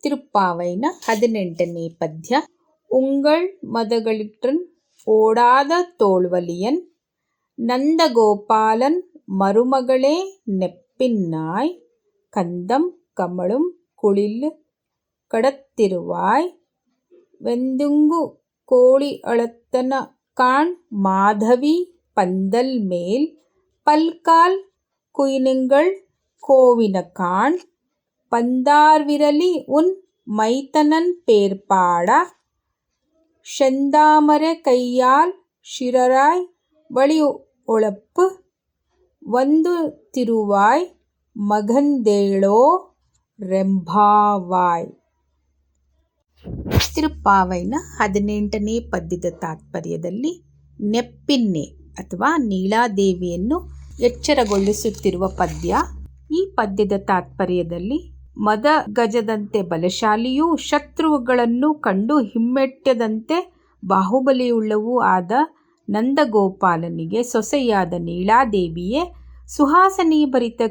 ತಿರುಪ್ಪಾವೈನ 18ನೇ ಪದ್ಯ. ಉಂಗಳ್ ಮದಗಳಿಟ್ರನ್ ಓಡಾದ ತೋಳ್ವಲಿಯನ್ ನಂದಗೋಪಾಲನ್ ಮರುಮಗಳೇ ನೆಪ್ಪಿನ್ನಾಯ್ கந்தம் கமழும் குளில் கடத்திருவாய் வெந்துங்கு கோழி அಳத்தನ காண் மாதவி பந்தல் மேல் பல்கால் குயினுங்கள் கோவின காண் பந்தார்விரலி உன் மைத்தனன் பேர்பாட செந்தாமரை கையால் ಶಿರರಾಯ್ வழி ಒಳಪ್ಪು ಒಂದು ತಿರುವಾಯ್ ಮಗಂದೇಳೋ ರೆಂಭಾವಾಯ್. ತಿರುಪ್ಪಾವೈನ 18ನೇ ಪದ್ಯದ ತಾತ್ಪರ್ಯದಲ್ಲಿ ನೆಪ್ಪಿನ್ನೆ ಅಥವಾ ನೀಳಾದೇವಿಯನ್ನು ಎಚ್ಚರಗೊಳಿಸುತ್ತಿರುವ ಪದ್ಯ. ಈ ಪದ್ಯದ ತಾತ್ಪರ್ಯದಲ್ಲಿ ಮದ ಗಜದಂತೆ ಬಲಶಾಲಿಯೂ ಶತ್ರುಗಳನ್ನು ಕಂಡು ಹಿಮ್ಮೆಟ್ಟದಂತೆ ಬಾಹುಬಲಿಯುಳ್ಳವೂ ಆದ ನಂದಗೋಪಾಲನಿಗೆ ಸೊಸೆಯಾದ ನೀಳಾದೇವಿಯೇ ಸುಹಾಸನೀಭರಿತ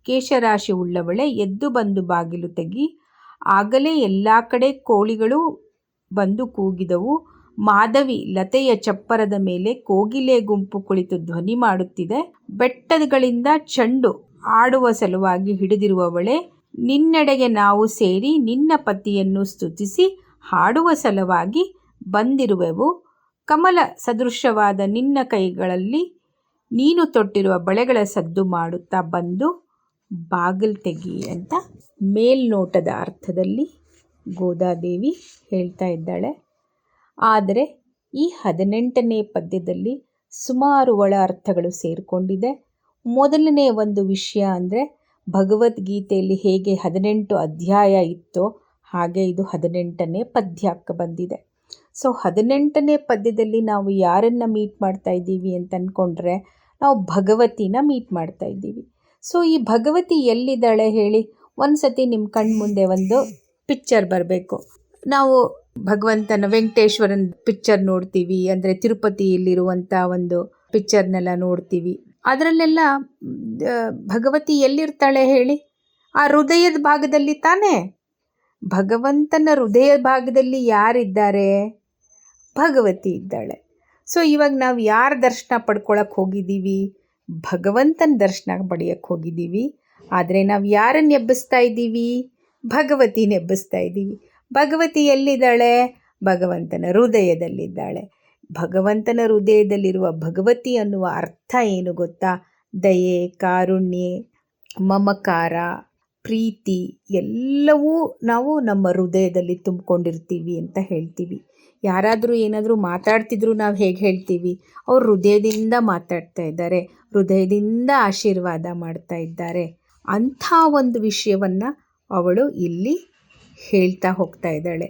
ಕೇಶರಾಶಿ ಉಳ್ಳವಳೆ ಎದ್ದು ಬಂದು ಬಾಗಿಲು ತೆಗಿ. ಆಗಲೇ ಎಲ್ಲ ಕಡೆ ಕೋಳಿಗಳು ಬಂದು ಕೂಗಿದವು. ಮಾಧವಿ ಲತೆಯ ಚಪ್ಪರದ ಮೇಲೆ ಕೋಗಿಲೆ ಗುಂಪು ಕುಳಿತು ಧ್ವನಿ ಮಾಡುತ್ತಿದೆ. ಬೆಟ್ಟಗಳಿಂದ ಚೆಂಡು ಆಡುವ ಸಲುವಾಗಿ ಹಿಡಿದಿರುವವಳೆ, ನಿನ್ನೆಡೆಗೆ ನಾವು ಸೇರಿ ನಿನ್ನ ಪತಿಯನ್ನು ಸ್ತುತಿಸಿ ಹಾಡುವ ಸಲುವಾಗಿ ಬಂದಿರುವೆವು. ಕಮಲ ಸದೃಶವಾದ ನಿನ್ನ ಕೈಗಳಲ್ಲಿ ನೀನು ತೊಟ್ಟಿರುವ ಬಳೆಗಳ ಸದ್ದು ಮಾಡುತ್ತಾ ಬಂದು ಬಾಗಿಲು ತೆಗಿ ಅಂತ ಮೇಲ್ನೋಟದ ಅರ್ಥದಲ್ಲಿ ಗೋದಾದೇವಿ ಹೇಳ್ತಾ ಇದ್ದಾಳೆ. ಆದರೆ ಈ 18ನೇ ಪದ್ಯದಲ್ಲಿ ಸುಮಾರು ಒಳ ಅರ್ಥಗಳು ಸೇರಿಕೊಂಡಿದೆ. ಮೊದಲನೇ ಒಂದು ವಿಷಯ ಅಂದರೆ ಭಗವದ್ಗೀತೆಯಲ್ಲಿ ಹೇಗೆ 18 ಅಧ್ಯಾಯ ಇತ್ತೋ ಹಾಗೆ ಇದು 18ನೇ ಪದ್ಯಕ್ಕೆ ಬಂದಿದೆ. ಸೊ 18ನೇ ಪದ್ಯದಲ್ಲಿ ನಾವು ಯಾರನ್ನು ಮೀಟ್ ಮಾಡ್ತಾ ಇದ್ದೀವಿ ಅಂತ ಅಂದ್ಕೊಂಡ್ರೆ ನಾವು ಭಗವತಿನ ಮೀಟ್ ಮಾಡ್ತಾ ಇದ್ದೀವಿ. ಸೊ ಈ ಭಗವತಿ ಎಲ್ಲಿದ್ದಾಳೆ ಹೇಳಿ? ಒಂದು ಸತಿ ನಿಮ್ಮ ಕಣ್ಣು ಮುಂದೆ ಒಂದು ಪಿಕ್ಚರ್ ಬರಬೇಕು. ನಾವು ಭಗವಂತನ ವೆಂಕಟೇಶ್ವರನ ಪಿಕ್ಚರ್ ನೋಡ್ತೀವಿ, ಅಂದರೆ ತಿರುಪತಿಯಲ್ಲಿರುವಂಥ ಒಂದು ಪಿಕ್ಚರ್ನೆಲ್ಲ ನೋಡ್ತೀವಿ. ಅದರಲ್ಲೆಲ್ಲ ಭಗವತಿ ಎಲ್ಲಿರ್ತಾಳೆ ಹೇಳಿ? ಆ ಹೃದಯದ ಭಾಗದಲ್ಲಿ ತಾನೇ. ಭಗವಂತನ ಹೃದಯ ಭಾಗದಲ್ಲಿ ಯಾರಿದ್ದಾರೆ? ಭಗವತಿ ಇದ್ದಾಳೆ. ಸೊ ಇವಾಗ ನಾವು ಯಾರ ದರ್ಶನ ಪಡ್ಕೊಳಕ್ಕೆ ಹೋಗಿದ್ದೀವಿ? ಭಗವಂತನ ದರ್ಶನ ಪಡೆಯಕ್ಕೆ ಹೋಗಿದ್ದೀವಿ. ಆದರೆ ನಾವು ಯಾರನ್ನು ಎಬ್ಬಿಸ್ತಾ ಇದ್ದೀವಿ? ಭಗವತಿನ ಎಬ್ಬಿಸ್ತಾ ಇದ್ದೀವಿ. ಭಗವತಿ ಎಲ್ಲಿದ್ದಾಳೆ? ಭಗವಂತನ ಹೃದಯದಲ್ಲಿದ್ದಾಳೆ. ಭಗವಂತನ ಹೃದಯದಲ್ಲಿರುವ ಭಗವತಿ ಅನ್ನುವ ಅರ್ಥ ಏನು ಗೊತ್ತಾ? ದಯೆ, ಕಾರುಣ್ಯ, ಮಮಕಾರ, ಪ್ರೀತಿ ಎಲ್ಲವೂ ನಾವು ನಮ್ಮ ಹೃದಯದಲ್ಲಿ ತುಂಬಿಕೊಂಡಿರ್ತೀವಿ ಅಂತ ಹೇಳ್ತೀವಿ. ಯಾರಾದರೂ ಏನಾದರೂ ಮಾತಾಡ್ತಿದ್ರು ನಾವು ಹೇಗೆ ಹೇಳ್ತೀವಿ? ಅವರು ಹೃದಯದಿಂದ ಮಾತಾಡ್ತಾ ಇದ್ದಾರೆ, ಹೃದಯದಿಂದ ಆಶೀರ್ವಾದ ಮಾಡ್ತಾ ಇದ್ದಾರೆ. ಅಂಥ ಒಂದು ವಿಷಯವನ್ನು ಅವಳು ಇಲ್ಲಿ ಹೇಳ್ತಾ ಹೋಗ್ತಾ ಇದ್ದಾಳೆ.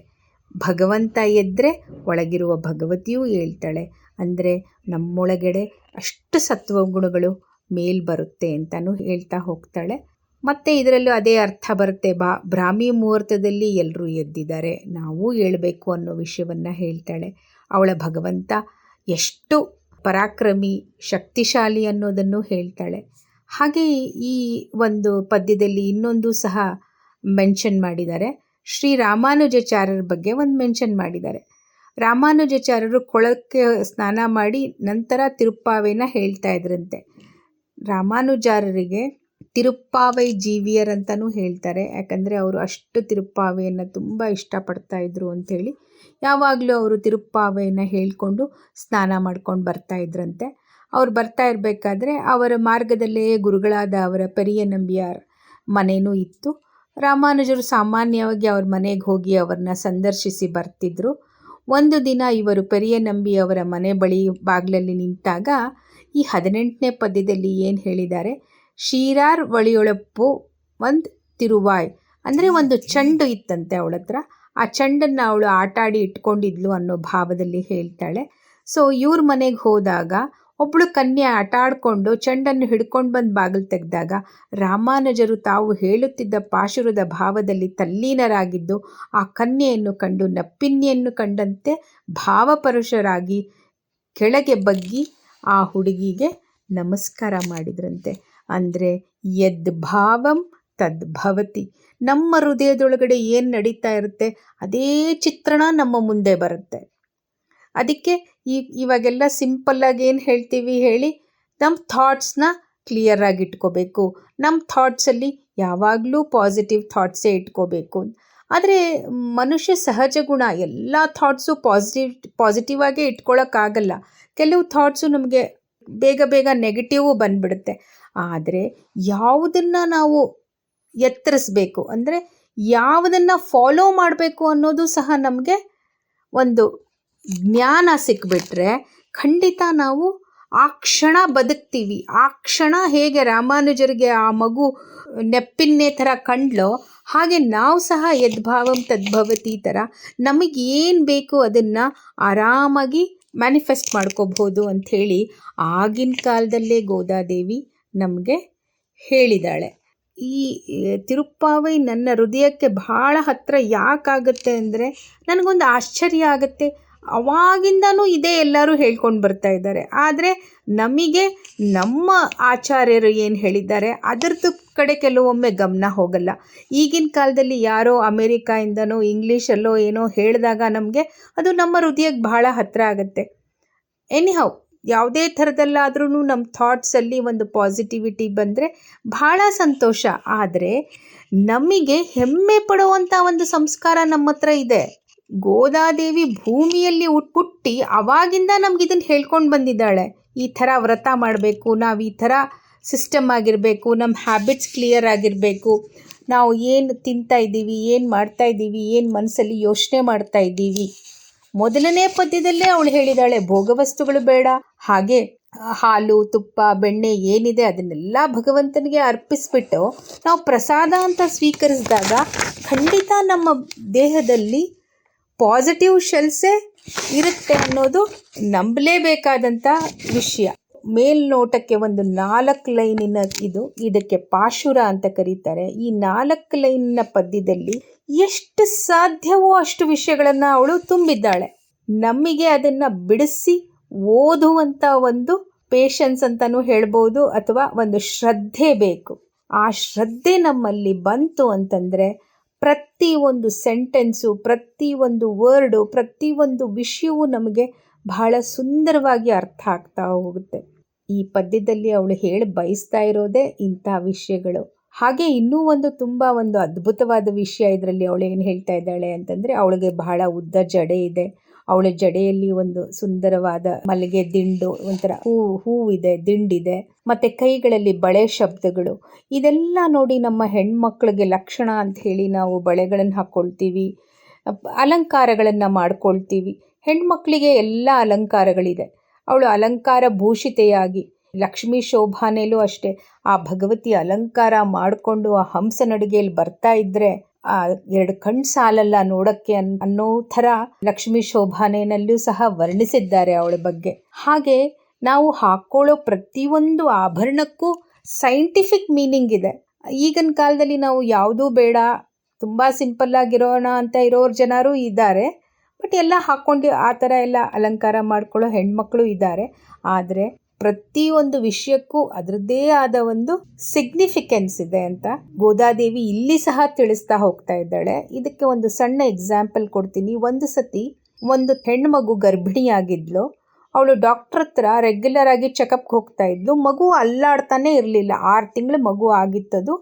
ಭಗವಂತ ಎದ್ದರೆ ಒಳಗಿರುವ ಭಗವತಿಯೂ ಹೇಳ್ತಾಳೆ. ಅಂದರೆ ನಮ್ಮೊಳಗಡೆ ಅಷ್ಟು ಸತ್ವಗುಣಗಳು ಮೇಲ್ ಬರುತ್ತೆ ಅಂತಲೂ ಹೇಳ್ತಾ ಹೋಗ್ತಾಳೆ. ಮತ್ತು ಇದರಲ್ಲೂ ಅದೇ ಅರ್ಥ ಬರುತ್ತೆ. ಬ್ರಾಹ್ಮಿ ಮುಹೂರ್ತದಲ್ಲಿ ಎಲ್ಲರೂ ಎದ್ದಿದ್ದಾರೆ, ನಾವು ಹೇಳಬೇಕು ಅನ್ನೋ ವಿಷಯವನ್ನು ಹೇಳ್ತಾಳೆ. ಅವಳ ಭಗವಂತ ಎಷ್ಟು ಪರಾಕ್ರಮಿ, ಶಕ್ತಿಶಾಲಿ ಅನ್ನೋದನ್ನು ಹೇಳ್ತಾಳೆ. ಹಾಗೆ ಈ ಒಂದು ಪದ್ಯದಲ್ಲಿ ಇನ್ನೊಂದು ಸಹ ಮೆನ್ಷನ್ ಮಾಡಿದ್ದಾರೆ. ಶ್ರೀ ರಾಮಾನುಜಾಚಾರ್ಯರ ಬಗ್ಗೆ ಒಂದು ಮೆನ್ಷನ್ ಮಾಡಿದ್ದಾರೆ. ರಾಮಾನುಜಾಚಾರ್ಯರು ಕೊಳಕ್ಕೆ ಸ್ನಾನ ಮಾಡಿ ನಂತರ ತಿರುಪ್ಪಾವೆನ ಹೇಳ್ತಾ ಇದ್ರಂತೆ. ರಾಮಾನುಜಾರರಿಗೆ ತಿರುಪ್ಪಾವೈ ಜೀವಿಯರ್ ಅಂತಲೂ ಹೇಳ್ತಾರೆ. ಯಾಕಂದರೆ ಅವರು ಅಷ್ಟು ತಿರುಪ್ಪಾವೆಯನ್ನು ತುಂಬ ಇಷ್ಟಪಡ್ತಾ ಇದ್ರು ಅಂಥೇಳಿ ಯಾವಾಗಲೂ ಅವರು ತಿರುಪ್ಪಾವೆಯನ್ನು ಹೇಳಿಕೊಂಡು ಸ್ನಾನ ಮಾಡ್ಕೊಂಡು ಬರ್ತಾ ಇದ್ರಂತೆ. ಅವ್ರು ಬರ್ತಾ ಇರಬೇಕಾದ್ರೆ ಅವರ ಮಾರ್ಗದಲ್ಲೇ ಗುರುಗಳಾದ ಅವರ ಪೆರಿಯ ನಂಬಿಯಾರ್ ಮನೆಯೂ ಇತ್ತು. ರಾಮಾನುಜರು ಸಾಮಾನ್ಯವಾಗಿ ಅವ್ರ ಮನೆಗೆ ಹೋಗಿ ಅವ್ರನ್ನ ಸಂದರ್ಶಿಸಿ ಬರ್ತಿದ್ರು. ಒಂದು ದಿನ ಇವರು ಪೆರಿಯ ನಂಬಿ ಅವರ ಮನೆ ಬಳಿ ಬಾಗಿಲಲ್ಲಿ ನಿಂತಾಗ ಈ 18ನೇ ಪದ್ಯದಲ್ಲಿ ಏನು ಹೇಳಿದ್ದಾರೆ? ಶೀರಾರ್ ವಳಿಯೊಳಪ್ಪು ಒಂದು ತಿರುವಾಯ್, ಅಂದರೆ ಒಂದು ಚೆಂಡು ಇತ್ತಂತೆ ಅವಳ ಹತ್ರ. ಆ ಚೆಂಡನ್ನು ಅವಳು ಆಟಾಡಿ ಇಟ್ಕೊಂಡಿದ್ಲು ಅನ್ನೋ ಭಾವದಲ್ಲಿ ಹೇಳ್ತಾಳೆ. ಸೊ ಇವ್ರ ಮನೆಗೆ ಹೋದಾಗ ಒಬ್ಬಳು ಕನ್ಯೆ ಆಟ ಆಡಿಕೊಂಡು ಚೆಂಡನ್ನು ಹಿಡ್ಕೊಂಡು ಬಂದು ಬಾಗಿಲು ತೆಗೆದಾಗ ರಾಮಾನುಜರು ತಾವು ಹೇಳುತ್ತಿದ್ದ ಪಾಶುರದ ಭಾವದಲ್ಲಿ ತಲ್ಲೀನರಾಗಿದ್ದು ಆ ಕನ್ಯೆಯನ್ನು ಕಂಡು ನಪ್ಪಿನ್ನೆಯನ್ನು ಕಂಡಂತೆ ಭಾವಪರುಷರಾಗಿ ಕೆಳಗೆ ಬಗ್ಗಿ ಆ ಹುಡುಗಿಗೆ ನಮಸ್ಕಾರ ಮಾಡಿದ್ರಂತೆ. ಅಂದರೆ ಯದ್ ಭಾವಂ ತದ್ಭವತಿ. ನಮ್ಮ ಹೃದಯದೊಳಗಡೆ ಏನು ನಡೀತಾ ಇರುತ್ತೆ ಅದೇ ಚಿತ್ರಣ ನಮ್ಮ ಮುಂದೆ ಬರುತ್ತೆ. ಅದಕ್ಕೆ ಇವಾಗೆಲ್ಲ ಸಿಂಪಲ್ಲಾಗಿ ಏನು ಹೇಳ್ತೀವಿ ಹೇಳಿ, ನಮ್ಮ ಥಾಟ್ಸ್ನ ಕ್ಲಿಯರಾಗಿ ಇಟ್ಕೋಬೇಕು. ನಮ್ಮ ಥಾಟ್ಸಲ್ಲಿ ಯಾವಾಗಲೂ ಪಾಸಿಟಿವ್ ಥಾಟ್ಸೇ ಇಟ್ಕೋಬೇಕು. ಆದರೆ ಮನುಷ್ಯ ಸಹಜ ಗುಣ, ಎಲ್ಲ ಥಾಟ್ಸು ಪಾಸಿಟಿವ್ ಆಗೇ ಇಟ್ಕೊಳ್ಳೋಕ್ಕಾಗಲ್ಲ. ಕೆಲವು ಥಾಟ್ಸು ನಮಗೆ ಬೇಗ ಬೇಗ ನೆಗೆಟಿವು ಬಂದ್ಬಿಡುತ್ತೆ. ಆದರೆ ಯಾವುದನ್ನು ನಾವು ಎತ್ತರಿಸ್ಬೇಕು ಅಂದರೆ ಯಾವುದನ್ನು ಫಾಲೋ ಮಾಡಬೇಕು ಅನ್ನೋದು ಸಹ ನಮಗೆ ಒಂದು ಜ್ಞಾನ ಸಿಕ್ಬಿಟ್ರೆ ಖಂಡಿತ ನಾವು ಆ ಕ್ಷಣ ಬದುಕ್ತೀವಿ. ಆ ಕ್ಷಣ ಹೇಗೆ ರಾಮಾನುಜರಿಗೆ ಆ ಮಗು ನೆಪ್ಪಿನ್ನೇ ಥರ ಕಂಡ್ಲೋ ಹಾಗೆ ನಾವು ಸಹ ಯದ್ಭಾವಂ ತದ್ಭವತಿ ಥರ ನಮಗೇನು ಬೇಕು ಅದನ್ನು ಆರಾಮಾಗಿ ಮ್ಯಾನಿಫೆಸ್ಟ್ ಮಾಡ್ಕೋಬಹುದು ಅಂಥೇಳಿ ಆಗಿನ ಕಾಲದಲ್ಲೇ ಗೋದಾದೇವಿ ನಮಗೆ ಹೇಳಿದಾಳೆ. ಈ ತಿರುಪ್ಪಾವೈ ನನ್ನ ಹೃದಯಕ್ಕೆ ಭಾಳ ಹತ್ತಿರ ಯಾಕಾಗುತ್ತೆ ಅಂದರೆ ನನಗೊಂದು ಆಶ್ಚರ್ಯ ಆಗುತ್ತೆ. ಅವಾಗಿಂದನೂ ಇದೇ ಎಲ್ಲರೂ ಹೇಳ್ಕೊಂಡು ಬರ್ತಾ ಇದ್ದಾರೆ. ಆದರೆ ನಮಗೆ ನಮ್ಮ ಆಚಾರ್ಯರು ಏನು ಹೇಳಿದ್ದಾರೆ ಅದರದ್ದು ಕಡೆ ಕೆಲವೊಮ್ಮೆ ಗಮನ ಹೋಗಲ್ಲ. ಈಗಿನ ಕಾಲದಲ್ಲಿ ಯಾರೋ ಅಮೇರಿಕಾಯಿಂದನೋ ಇಂಗ್ಲೀಷಲ್ಲೋ ಏನೋ ಹೇಳಿದಾಗ ನಮಗೆ ಅದು ನಮ್ಮ ಹೃದಯಕ್ಕೆ ಭಾಳ ಹತ್ತಿರ ಆಗುತ್ತೆ. ಎನಿಹೌ ಯಾವುದೇ ಥರದಲ್ಲಾದ್ರೂ ನಮ್ಮ ಥಾಟ್ಸಲ್ಲಿ ಒಂದು ಪಾಸಿಟಿವಿಟಿ ಬಂದರೆ ಭಾಳ ಸಂತೋಷ. ಆದರೆ ನಮಗೆ ಹೆಮ್ಮೆ ಪಡುವಂಥ ಒಂದು ಸಂಸ್ಕಾರ ನಮ್ಮ ಹತ್ರ ಇದೆ. ಗೋದಾದೇವಿ ಭೂಮಿಯಲ್ಲಿ ಹುಟ್ಟಿ ಅವಾಗಿಂದ ನಮ್ಗೆ ಇದನ್ನು ಹೇಳ್ಕೊಂಡು ಬಂದಿದ್ದಾಳೆ. ಈ ಥರ ವ್ರತ ಮಾಡಬೇಕು, ನಾವು ಈ ಥರ ಸಿಸ್ಟಮ್ ಆಗಿರಬೇಕು, ನಮ್ಮ ಹ್ಯಾಬಿಟ್ಸ್ ಕ್ಲಿಯರ್ ಆಗಿರಬೇಕು, ನಾವು ಏನು ತಿಂತಾ ಇದ್ದೀವಿ, ಏನು ಮಾಡ್ತಾ ಇದ್ದೀವಿ, ಏನು ಮನಸ್ಸಲ್ಲಿ ಯೋಚನೆ ಮಾಡ್ತಾ ಇದ್ದೀವಿ. ಮೊದಲನೇ ಪದ್ಯದಲ್ಲೇ ಅವಳು ಹೇಳಿದಾಳೆ ಭೋಗವಸ್ತುಗಳು ಬೇಡ, ಹಾಗೆ ಹಾಲು ತುಪ್ಪ ಬೆಣ್ಣೆ ಏನಿದೆ ಅದನ್ನೆಲ್ಲ ಭಗವಂತನಿಗೆ ಅರ್ಪಿಸ್ಬಿಟ್ಟು ನಾವು ಪ್ರಸಾದ ಅಂತ ಸ್ವೀಕರಿಸಿದಾಗ ಖಂಡಿತ ನಮ್ಮ ದೇಹದಲ್ಲಿ ಪಾಸಿಟಿವ್ ಶೆಲ್ಸೇ ಇರುತ್ತೆ ಅನ್ನೋದು ನಂಬಲೇಬೇಕಾದಂಥ ವಿಷಯ. ಮೇಲ್ನೋಟಕ್ಕೆ ಒಂದು 4 ಲೈನಿನ ಇದಕ್ಕೆ ಪಾಶುರ ಅಂತ ಕರೀತಾರೆ. ಈ 4 ಲೈನಿನ ಪದ್ಯದಲ್ಲಿ ಎಷ್ಟು ಸಾಧ್ಯವೋ ಅಷ್ಟು ವಿಷಯಗಳನ್ನು ಅವಳು ತುಂಬಿದ್ದಾಳೆ. ನಮಗೆ ಅದನ್ನು ಬಿಡಿಸಿ ಓದುವಂಥ ಒಂದು ಪೇಷನ್ಸ್ ಅಂತಲೂ ಹೇಳ್ಬೋದು, ಅಥವಾ ಒಂದು ಶ್ರದ್ಧೆ ಬೇಕು. ಆ ಶ್ರದ್ಧೆ ನಮ್ಮಲ್ಲಿ ಬಂತು ಅಂತಂದರೆ ಪ್ರತಿಯೊಂದು ಸೆಂಟೆನ್ಸು, ಪ್ರತಿಯೊಂದು ವರ್ಡು, ಪ್ರತಿಯೊಂದು ವಿಷಯವೂ ನಮಗೆ ಬಹಳ ಸುಂದರವಾಗಿ ಅರ್ಥ ಆಗ್ತಾ ಹೋಗುತ್ತೆ. ಈ ಪದ್ಯದಲ್ಲಿ ಅವಳು ಹೇಳಿ ಬಯಸ್ತಾ ಇರೋದೇ ಇಂಥ ವಿಷಯಗಳು. ಹಾಗೆ ಇನ್ನೂ ಒಂದು ತುಂಬ ಒಂದು ಅದ್ಭುತವಾದ ವಿಷಯ ಇದರಲ್ಲಿ ಅವಳು ಏನು ಹೇಳ್ತಾ ಇದ್ದಾಳೆ ಅಂತಂದರೆ, ಅವಳಿಗೆ ಬಹಳ ಉದ್ದ ಜಡೆ ಇದೆ. ಅವಳ ಜಡೆಯಲ್ಲಿ ಒಂದು ಸುಂದರವಾದ ಮಲ್ಲಿಗೆ ದಿಂಡು, ಒಂಥರ ಹೂವಿದೆ, ದಿಂಡಿದೆ, ಮತ್ತು ಕೈಗಳಲ್ಲಿ ಬಳೆ ಶಬ್ದಗಳು. ಇದೆಲ್ಲ ನೋಡಿ ನಮ್ಮ ಹೆಣ್ಮಕ್ಳಿಗೆ ಲಕ್ಷಣ ಅಂತ ಹೇಳಿ ನಾವು ಬಳೆಗಳನ್ನು ಹಾಕ್ಕೊಳ್ತೀವಿ, ಅಲಂಕಾರಗಳನ್ನು ಮಾಡ್ಕೊಳ್ತೀವಿ. ಹೆಣ್ಮಕ್ಳಿಗೆ ಎಲ್ಲ ಅಲಂಕಾರಗಳಿದೆ. ಅವಳು ಅಲಂಕಾರ ಭೂಷಿತೆಯಾಗಿ, ಲಕ್ಷ್ಮೀ ಶೋಭಾನೇಲೂ ಅಷ್ಟೇ, ಆ ಭಗವತಿ ಅಲಂಕಾರ ಮಾಡಿಕೊಂಡು ಆ ಹಂಸ ನಡಿಗೆಯಲ್ಲಿ ಬರ್ತಾ ಇದ್ದರೆ ಆ 2 ಕಣ್ಣು ಸಾಲಲ್ಲ ನೋಡೋಕ್ಕೆ ಅನ್ನೋ ಥರ ಲಕ್ಷ್ಮೀ ಶೋಭಾನೇನಲ್ಲೂ ಸಹ ವರ್ಣಿಸಿದ್ದಾರೆ ಅವಳ ಬಗ್ಗೆ. ಹಾಗೆ ನಾವು ಹಾಕ್ಕೊಳ್ಳೋ ಪ್ರತಿಯೊಂದು ಆಭರಣಕ್ಕೂ ಸೈಂಟಿಫಿಕ್ ಮೀನಿಂಗ್ ಇದೆ. ಈಗಿನ ಕಾಲದಲ್ಲಿ ನಾವು ಯಾವುದೂ ಬೇಡ, ತುಂಬ ಸಿಂಪಲ್ಲಾಗಿರೋಣ ಅಂತ ಇರೋರು ಜನರು ಇದ್ದಾರೆ. ಬಟ್ ಎಲ್ಲ ಹಾಕ್ಕೊಂಡು ಆ ಥರ ಎಲ್ಲ ಅಲಂಕಾರ ಮಾಡ್ಕೊಳ್ಳೋ ಹೆಣ್ಮಕ್ಳು ಇದ್ದಾರೆ. ಆದರೆ ಪ್ರತಿಯೊಂದು ವಿಷಯಕ್ಕೂ ಅದರದ್ದೇ ಆದ ಒಂದು ಸಿಗ್ನಿಫಿಕೆನ್ಸ್ ಇದೆ ಅಂತ ಗೋದಾದೇವಿ ಇಲ್ಲಿ ಸಹ ತಿಳಿಸ್ತಾ ಹೋಗ್ತಾ ಇದ್ದಾಳೆ. ಇದಕ್ಕೆ ಒಂದು ಸಣ್ಣ ಎಕ್ಸಾಂಪಲ್ ಕೊಡ್ತೀನಿ. ಒಂದು ಸತಿ ಒಂದು ಹೆಣ್ಮಗು ಗರ್ಭಿಣಿಯಾಗಿದ್ಲು. ಅವಳು ಡಾಕ್ಟ್ರ್ ಹತ್ರ ರೆಗ್ಯುಲರ್ ಆಗಿ ಚೆಕಪ್ಗೆ ಹೋಗ್ತಾ ಇದ್ಲು. ಮಗು ಅಲ್ಲಾಡ್ತಾನೆ ಇರಲಿಲ್ಲ. 6 ತಿಂಗಳು ಮಗು ಆಗಿತ್ತದು,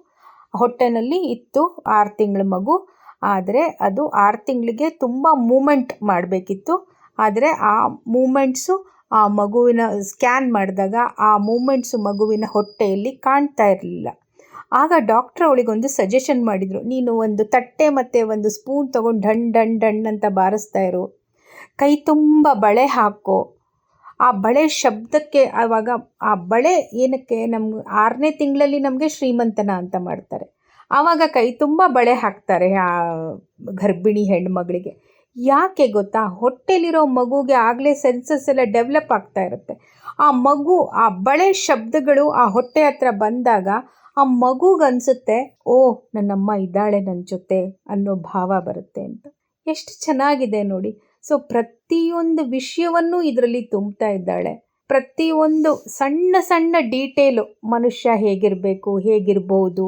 ಹೊಟ್ಟೆನಲ್ಲಿ ಇತ್ತು 6 ತಿಂಗಳ ಮಗು. ಆದರೆ ಅದು 6 ತಿಂಗಳಿಗೆ ತುಂಬ ಮೂಮೆಂಟ್ ಮಾಡಬೇಕಿತ್ತು. ಆದರೆ ಆ ಮೂಮೆಂಟ್ಸು ಆ ಮಗುವಿನ ಸ್ಕ್ಯಾನ್ ಮಾಡಿದಾಗ ಆ ಮೂಮೆಂಟ್ಸು ಮಗುವಿನ ಹೊಟ್ಟೆಯಲ್ಲಿ ಕಾಣ್ತಾ ಇರಲಿಲ್ಲ. ಆಗ ಡಾಕ್ಟ್ರ್ ಅವಳಿಗೊಂದು ಸಜೆಷನ್ ಮಾಡಿದರು, ನೀನು ಒಂದು ತಟ್ಟೆ ಮತ್ತು ಒಂದು ಸ್ಪೂನ್ ತೊಗೊಂಡು ಢಣ್ ಢಣ್ ಢಣ್ ಅಂತ ಬಾರಿಸ್ತಾ ಇರು, ಕೈ ತುಂಬ ಬಳೆ ಹಾಕೋ. ಆ ಬಳೆ ಶಬ್ದಕ್ಕೆ ಆವಾಗ ಆ ಬಳೆ ಏನಕ್ಕೆ ನಮ್ಗೆ 6ನೇ ತಿಂಗಳಲ್ಲಿ ನಮಗೆ ಶ್ರೀಮಂತನ ಅಂತ ಮಾಡ್ತಾರೆ. ಆವಾಗ ಕೈ ತುಂಬ ಬಳೆ ಹಾಕ್ತಾರೆ ಆ ಗರ್ಭಿಣಿ ಹೆಣ್ಮಗಳಿಗೆ. ಯಾಕೆ ಗೊತ್ತಾ? ಹೊಟ್ಟೆಲಿರೋ ಮಗುಗೆ ಆಗಲೇ ಸೆನ್ಸಸ್ ಎಲ್ಲ ಡೆವಲಪ್ ಆಗ್ತಾ ಇರುತ್ತೆ. ಆ ಮಗು ಆ ಬಳೆ ಶಬ್ದಗಳು ಆ ಹೊಟ್ಟೆ ಹತ್ರ ಬಂದಾಗ ಆ ಮಗುಗನ್ಸುತ್ತೆ, ಓ ನನ್ನಮ್ಮ ಇದ್ದಾಳೆ ನನ್ನ ಜೊತೆ ಅನ್ನೋ ಭಾವ ಬರುತ್ತೆ ಅಂತ. ಎಷ್ಟು ಚೆನ್ನಾಗಿದೆ ನೋಡಿ. ಸೊ ಪ್ರತಿಯೊಂದು ವಿಷಯವನ್ನು ಇದರಲ್ಲಿ ತುಂಬ್ತಾ ಇದ್ದಾಳೆ. ಪ್ರತಿಯೊಂದು ಸಣ್ಣ ಸಣ್ಣ ಡೀಟೇಲು, ಮನುಷ್ಯ ಹೇಗಿರಬೇಕು, ಹೇಗಿರ್ಬೋದು,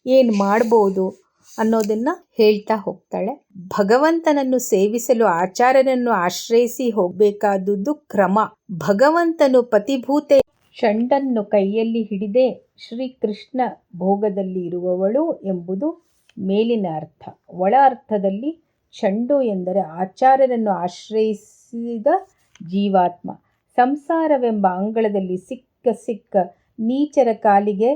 ಏನು ಮಾಡ್ಬೋದು ಅನ್ನೋದನ್ನು ಹೇಳ್ತಾ ಹೋಗ್ತಾಳೆ. ಭಗವಂತನನ್ನು ಸೇವಿಸಲು ಆಚಾರ್ಯರನ್ನು ಆಶ್ರಯಿಸಿ ಹೋಗಬೇಕಾದುದು ಕ್ರಮ. ಭಗವಂತನು ಪತಿಭೂತೆ ಷಂಡನ್ನು ಕೈಯಲ್ಲಿ ಹಿಡಿದೇ ಶ್ರೀಕೃಷ್ಣ ಭೋಗದಲ್ಲಿ ಇರುವವಳು ಎಂಬುದು ಮೇಲಿನ ಅರ್ಥ. ಒಳ ಅರ್ಥದಲ್ಲಿ ಚಂಡು ಎಂದರೆ ಆಚಾರ್ಯರನ್ನು ಆಶ್ರಯಿಸಿದ ಜೀವಾತ್ಮ. ಸಂಸಾರವೆಂಬ ಅಂಗಳದಲ್ಲಿ ಸಿಕ್ಕ ನೀಚರ ಕಾಲಿಗೆ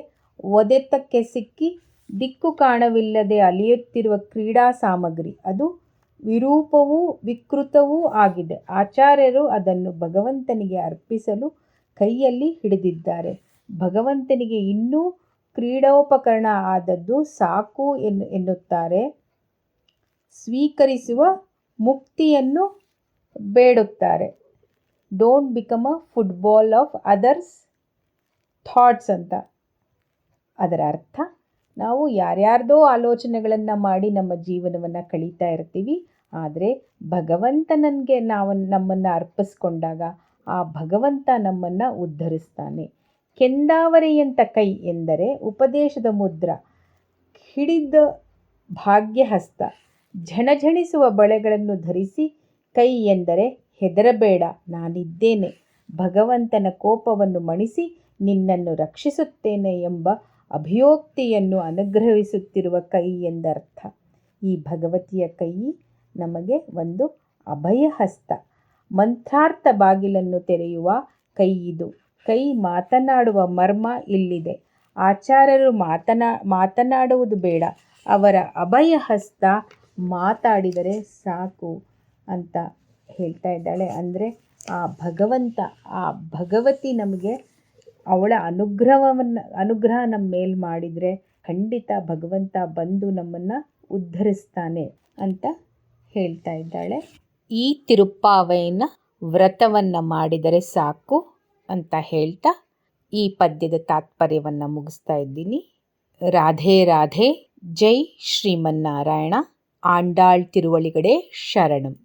ಒದೆತಕ್ಕೆ ಸಿಕ್ಕಿ ದಿಕ್ಕು ಕಾಣವಿಲ್ಲದೆ ಅಲಿಯುತ್ತಿರುವ ಕ್ರೀಡಾ ಸಾಮಗ್ರಿ. ಅದು ವಿರೂಪವೂ ವಿಕೃತವೂ ಆಗಿದೆ. ಆಚಾರ್ಯರು ಅದನ್ನು ಭಗವಂತನಿಗೆ ಅರ್ಪಿಸಲು ಕೈಯಲ್ಲಿ ಹಿಡಿದಿದ್ದಾರೆ. ಭಗವಂತನಿಗೆ ಇನ್ನೂ ಕ್ರೀಡೋಪಕರಣ ಆದದ್ದು ಸಾಕು ಎನ್ನುತ್ತಾರೆ. ಸ್ವೀಕರಿಸುವ ಮುಕ್ತಿಯನ್ನು ಬೇಡುತ್ತಾರೆ. Don't become a football of others thoughts ಅಂತ. ಅದರ ಅರ್ಥ, ನಾವು ಯಾರ್ಯಾರ್ದೋ ಆಲೋಚನೆಗಳನ್ನು ಮಾಡಿ ನಮ್ಮ ಜೀವನವನ್ನು ಕಳೀತಾ ಇರ್ತೀವಿ. ಆದರೆ ಭಗವಂತನಿಗೆ ನಮ್ಮನ್ನು ಅರ್ಪಿಸ್ಕೊಂಡಾಗ ಆ ಭಗವಂತ ನಮ್ಮನ್ನು ಉದ್ಧರಿಸ್ತಾನೆ. ಕೆಂದಾವರೆಯಂಥ ಕೈ ಎಂದರೆ ಉಪದೇಶದ ಮುದ್ರ, ಹಿಡಿದ ಭಾಗ್ಯಹಸ್ತ. ಝಣಝಣಿಸುವ ಬಳೆಗಳನ್ನು ಧರಿಸಿ ಕೈ ಎಂದರೆ ಹೆದರಬೇಡ, ನಾನಿದ್ದೇನೆ, ಭಗವಂತನ ಕೋಪವನ್ನು ಮಣಿಸಿ ನಿನ್ನನ್ನು ರಕ್ಷಿಸುತ್ತೇನೆ ಎಂಬ ಅಭಿಯೋಕ್ತಿಯನ್ನು ಅನುಗ್ರಹಿಸುತ್ತಿರುವ ಕೈ ಎಂದರ್ಥ. ಈ ಭಗವತಿಯ ಕೈ ನಮಗೆ ಒಂದು ಅಭಯಹಸ್ತ, ಮಂತ್ರಾರ್ಥ ಬಾಗಿಲನ್ನು ತೆರೆಯುವ ಕೈ ಇದು. ಕೈ ಮಾತನಾಡುವ ಮರ್ಮ ಇಲ್ಲಿದೆ. ಆಚಾರ್ಯರು ಮಾತನಾಡುವುದು ಬೇಡ, ಅವರ ಅಭಯಹಸ್ತ ಮಾತಾಡಿದರೆ ಸಾಕು ಅಂತ ಹೇಳ್ತಾ ಇದ್ದಾಳೆ. ಅಂದರೆ ಆ ಭಗವಂತ, ಆ ಭಗವತಿ ನಮಗೆ ಅವಳ ಅನುಗ್ರಹ ನಮ್ಮ ಮೇಲೆ ಮಾಡಿದರೆ ಖಂಡಿತ ಭಗವಂತ ಬಂದು ನಮ್ಮನ್ನು ಉದ್ಧರಿಸ್ತಾನೆ ಅಂತ ಹೇಳ್ತಾ ಇದ್ದಾಳೆ. ಈ ತಿರುಪ್ಪಾವೆಯನ್ನು ವ್ರತವನ್ನು ಮಾಡಿದರೆ ಸಾಕು ಅಂತ ಹೇಳ್ತಾ ಈ ಪದ್ಯದ ತಾತ್ಪರ್ಯವನ್ನು ಮುಗಿಸ್ತಾ ಇದ್ದೀನಿ. ರಾಧೆ ರಾಧೆ. ಜೈ ಶ್ರೀಮನ್ನಾರಾಯಣ. ಆಂಡಾಳ್ ತಿರುವಳಿಗಡೆ ಶರಣಂ.